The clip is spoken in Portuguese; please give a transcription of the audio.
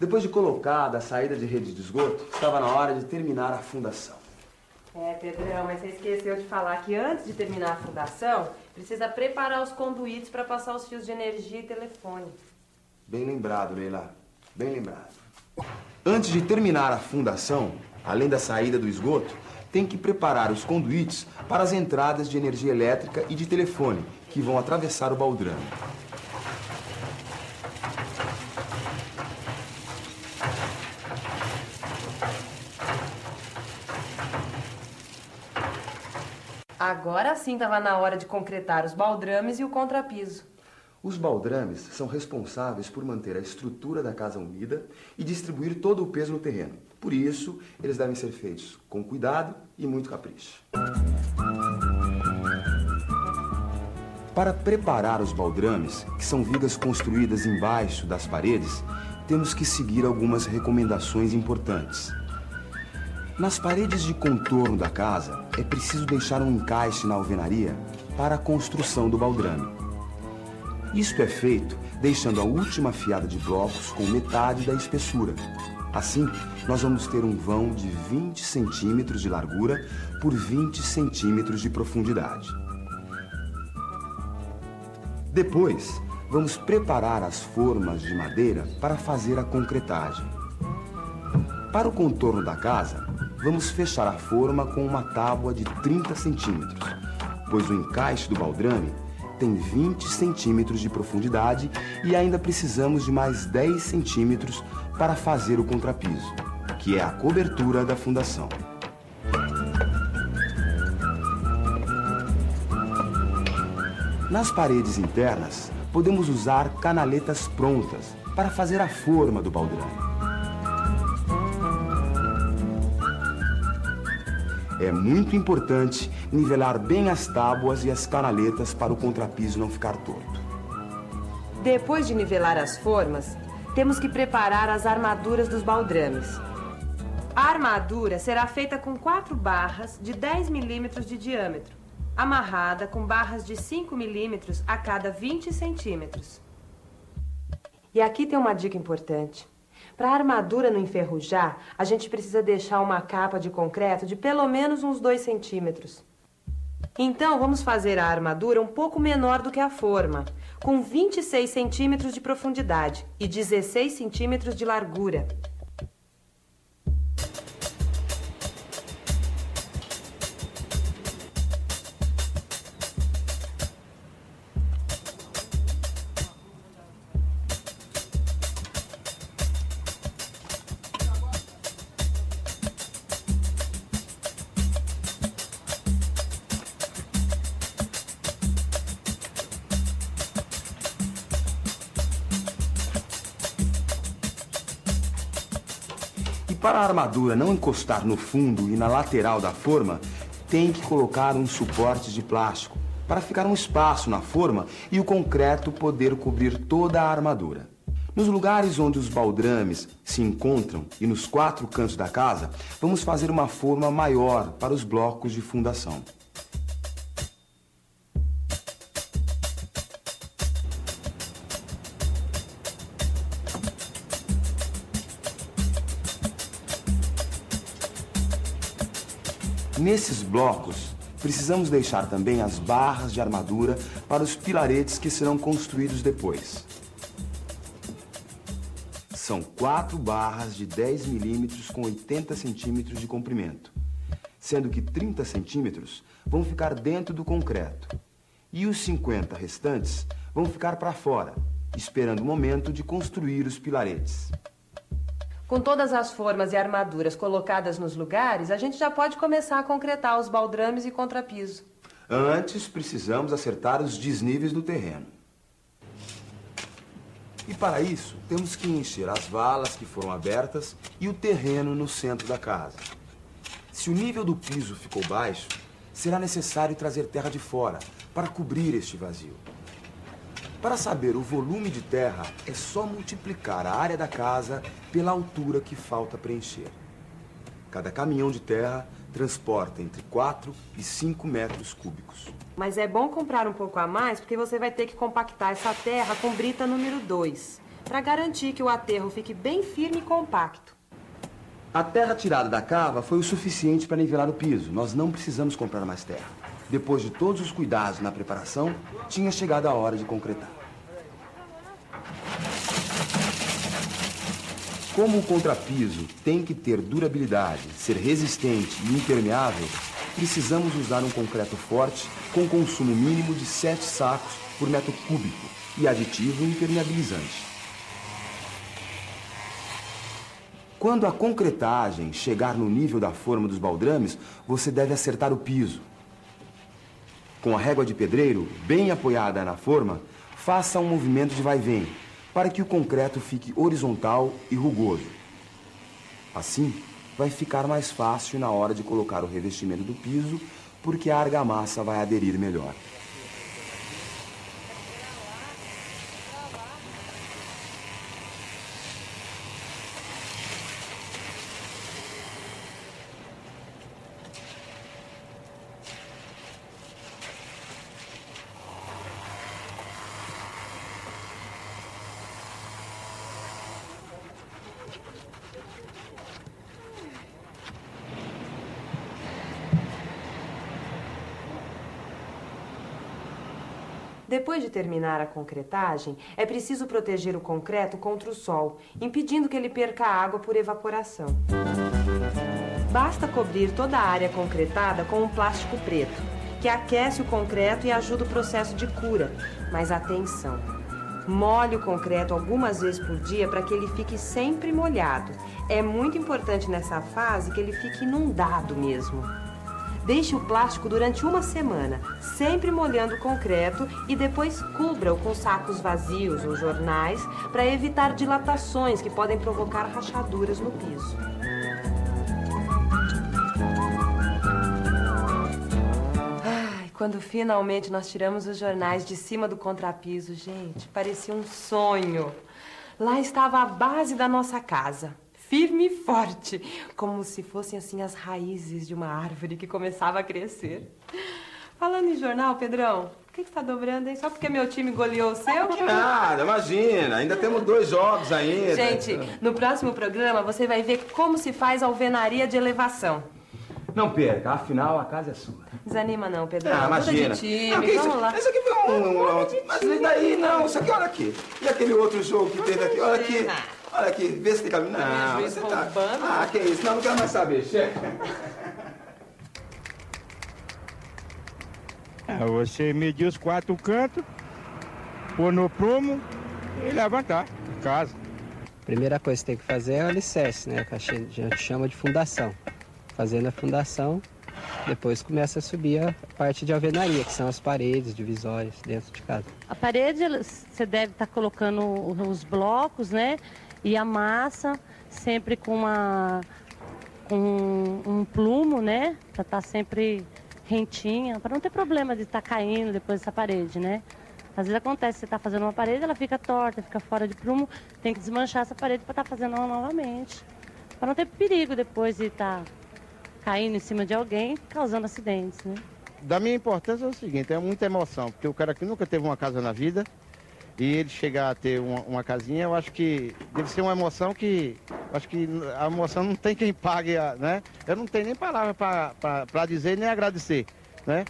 Depois de colocada a saída de rede de esgoto, estava na hora de terminar a fundação. Pedrão, mas você esqueceu de falar que antes de terminar a fundação, precisa preparar os conduítes para passar os fios de energia e telefone. Bem lembrado, Leila. Bem lembrado. Antes de terminar a fundação, além da saída do esgoto, tem que preparar os conduítes para as entradas de energia elétrica e de telefone, que vão atravessar o baldrame. Agora sim estava na hora de concretar os baldrames e o contrapiso. Os baldrames são responsáveis por manter a estrutura da casa unida e distribuir todo o peso no terreno. Por isso, eles devem ser feitos com cuidado e muito capricho. Para preparar os baldrames, que são vigas construídas embaixo das paredes, temos que seguir algumas recomendações importantes. Nas paredes de contorno da casa, é preciso deixar um encaixe na alvenaria para a construção do baldrame. Isto é feito deixando a última fiada de blocos com metade da espessura. Assim, nós vamos ter um vão de 20 centímetros de largura por 20 centímetros de profundidade. Depois, vamos preparar as formas de madeira para fazer a concretagem. Para o contorno da casa, vamos fechar a forma com uma tábua de 30 centímetros, pois o encaixe do baldrame tem 20 centímetros de profundidade e ainda precisamos de mais 10 centímetros para fazer o contrapiso, que é a cobertura da fundação. Nas paredes internas, podemos usar canaletas prontas para fazer a forma do baldrame. É muito importante nivelar bem as tábuas e as canaletas para o contrapiso não ficar torto. Depois de nivelar as formas, temos que preparar as armaduras dos baldrames. A armadura será feita com 4 barras de 10 milímetros de diâmetro, amarrada com barras de 5 milímetros a cada 20 centímetros. E aqui tem uma dica importante. Para a armadura não enferrujar, a gente precisa deixar uma capa de concreto de pelo menos uns 2 centímetros. Então, vamos fazer a armadura um pouco menor do que a forma, com 26 centímetros de profundidade e 16 centímetros de largura. Para a armadura não encostar no fundo e na lateral da forma, tem que colocar uns suportes de plástico para ficar um espaço na forma e o concreto poder cobrir toda a armadura. Nos lugares onde os baldrames se encontram e nos 4 cantos da casa, vamos fazer uma forma maior para os blocos de fundação. Nesses blocos, precisamos deixar também as barras de armadura para os pilaretes que serão construídos depois. São 4 barras de 10 milímetros com 80 centímetros de comprimento, sendo que 30 centímetros vão ficar dentro do concreto e os 50 restantes vão ficar para fora, esperando o momento de construir os pilaretes. Com todas as formas e armaduras colocadas nos lugares, a gente já pode começar a concretar os baldrames e contrapiso. Antes, precisamos acertar os desníveis do terreno. E para isso, temos que encher as valas que foram abertas e o terreno no centro da casa. Se o nível do piso ficou baixo, será necessário trazer terra de fora para cobrir este vazio. Para saber o volume de terra, é só multiplicar a área da casa pela altura que falta preencher. Cada caminhão de terra transporta entre 4 e 5 metros cúbicos. Mas é bom comprar um pouco a mais, porque você vai ter que compactar essa terra com brita número 2. para garantir que o aterro fique bem firme e compacto. A terra tirada da cava foi o suficiente para nivelar o piso. Nós não precisamos comprar mais terra. Depois de todos os cuidados na preparação, tinha chegado a hora de concretar. Como o contrapiso tem que ter durabilidade, ser resistente e impermeável, precisamos usar um concreto forte com consumo mínimo de 7 sacos por metro cúbico e aditivo impermeabilizante. Quando a concretagem chegar no nível da forma dos baldrames, você deve acertar o piso. Com a régua de pedreiro bem apoiada na forma, faça um movimento de vai-vem, para que o concreto fique horizontal e rugoso. Assim, vai ficar mais fácil na hora de colocar o revestimento do piso, porque a argamassa vai aderir melhor. Depois de terminar a concretagem, é preciso proteger o concreto contra o sol, impedindo que ele perca água por evaporação. Basta cobrir toda a área concretada com um plástico preto, que aquece o concreto e ajuda o processo de cura. Mas atenção! Molhe o concreto algumas vezes por dia para que ele fique sempre molhado. É muito importante nessa fase que ele fique inundado mesmo. Deixe o plástico durante uma semana, sempre molhando o concreto e depois cubra-o com sacos vazios ou jornais para evitar dilatações que podem provocar rachaduras no piso. Ai, quando finalmente nós tiramos os jornais de cima do contrapiso, gente, parecia um sonho. Lá estava a base da nossa casa. Firme e forte, como se fossem assim as raízes de uma árvore que começava a crescer. Falando em jornal, Pedrão, o que você está dobrando aí? Só porque meu time goleou o seu? Que nada, imagina, ainda temos 2 jogos ainda. Gente, no próximo programa você vai ver como se faz alvenaria de elevação. Não perca, afinal a casa é sua. Desanima não, Pedrão. Ah, imagina. Muda de time, vamos lá. Isso aqui foi mas isso daí não, isso aqui, olha aqui. E aquele outro jogo que teve aqui, olha aqui. Olha aqui, vê se tem caminho. Não, você tá... Ah, que isso, não quero mais saber, chefe. Você medir os 4 cantos, pôr no prumo e levantar em casa. Primeira coisa que tem que fazer é o alicerce, né? Que a gente chama de fundação. Fazendo a fundação, depois começa a subir a parte de alvenaria, que são as paredes divisórias dentro de casa. A parede, você deve estar colocando os blocos, né? E a massa, sempre com um plumo, né? Para estar sempre rentinha, para não ter problema de estar caindo depois dessa parede, né? Às vezes acontece, você está fazendo uma parede, ela fica torta, fica fora de prumo, tem que desmanchar essa parede para estar fazendo ela novamente. Para não ter perigo depois de estar caindo em cima de alguém, causando acidentes, né? Da minha importância é o seguinte, é muita emoção, porque o cara que nunca teve uma casa na vida, e ele chegar a ter uma casinha, eu acho que deve ser uma emoção que... Acho que a emoção não tem quem pague, né? Eu não tenho nem palavra para dizer nem agradecer, né?